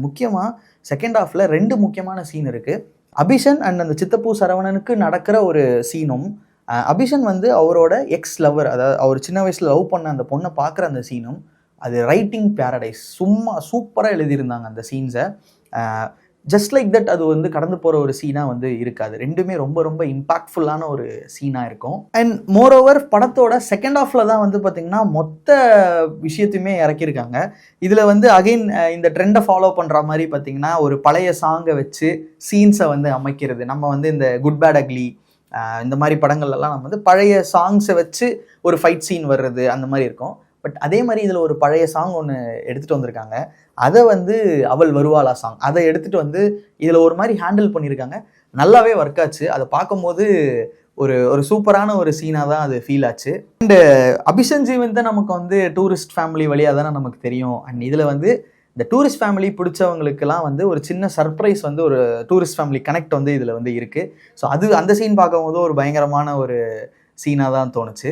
முக்கியமாக செகண்ட் ஹாஃபில் 2 முக்கியமான சீன் இருக்குது. அபிஷன் அண்ட் அந்த சித்தப்பூ சரவணனுக்கு நடக்கிற ஒரு சீனும், அபிஷன் வந்து அவரோட எக்ஸ் லவர், அதாவது அவர் சின்ன வயசில் லவ் பண்ண அந்த பொண்ணை பார்க்குற அந்த சீனும், அது ரைட்டிங் பேரடைஸ். சும்மா சூப்பராக எழுதியிருந்தாங்க அந்த சீன்ஸை. ஜஸ்ட் லைக் தட் அது வந்து கடந்து போகிற ஒரு சீனாக வந்து இருக்காது. ரெண்டுமே ரொம்ப ரொம்ப இம்பாக்ட்ஃபுல்லான ஒரு சீனாக இருக்கும். அண்ட் மோரோவர் படத்தோட செகண்ட் ஹாஃபில் தான் வந்து பார்த்திங்கன்னா மொத்த விஷயத்தையுமே இறக்கியிருக்காங்க. இதில் வந்து அகெயின் இந்த ட்ரெண்டை ஃபாலோ பண்ணுற மாதிரி பார்த்திங்கன்னா ஒரு பழைய சாங்கை வச்சு சீன்ஸை வந்து அமைக்கிறது. நம்ம வந்து இந்த குட் பேட் அக்லி இந்த மாதிரி படங்கள்லாம் நம்ம வந்து பழைய சாங்ஸை வச்சு ஒரு ஃபைட் சீன் வர்றது அந்த மாதிரி இருக்கும். பட் அதே மாதிரி இதில் ஒரு பழைய சாங் ஒன்று எடுத்துகிட்டு வந்திருக்காங்க. அதை வந்து அவள் வருவாளா சாங், அதை எடுத்துகிட்டு வந்து இதில் ஒரு மாதிரி ஹேண்டில் பண்ணியிருக்காங்க. நல்லாவே ஒர்க் ஆச்சு. அதை பார்க்கும்போது ஒரு சூப்பரான ஒரு சீனாக தான் அது ஃபீல் ஆச்சு. அண்டு அபிஷன் ஜீவன் தான் நமக்கு வந்து டூரிஸ்ட் ஃபேமிலி வழியாக தானே நமக்கு தெரியும். அண்ட் இதில் வந்து இந்த டூரிஸ்ட் ஃபேமிலி பிடிச்சவங்களுக்கெல்லாம் வந்து ஒரு சின்ன சர்ப்ரைஸ் வந்து ஒரு டூரிஸ்ட் ஃபேமிலி கனெக்ட் வந்து இதில் வந்து இருக்குது. ஸோ அந்த சீன் பார்க்கும்போது ஒரு பயங்கரமான ஒரு சீனாக தான் தோணுச்சு.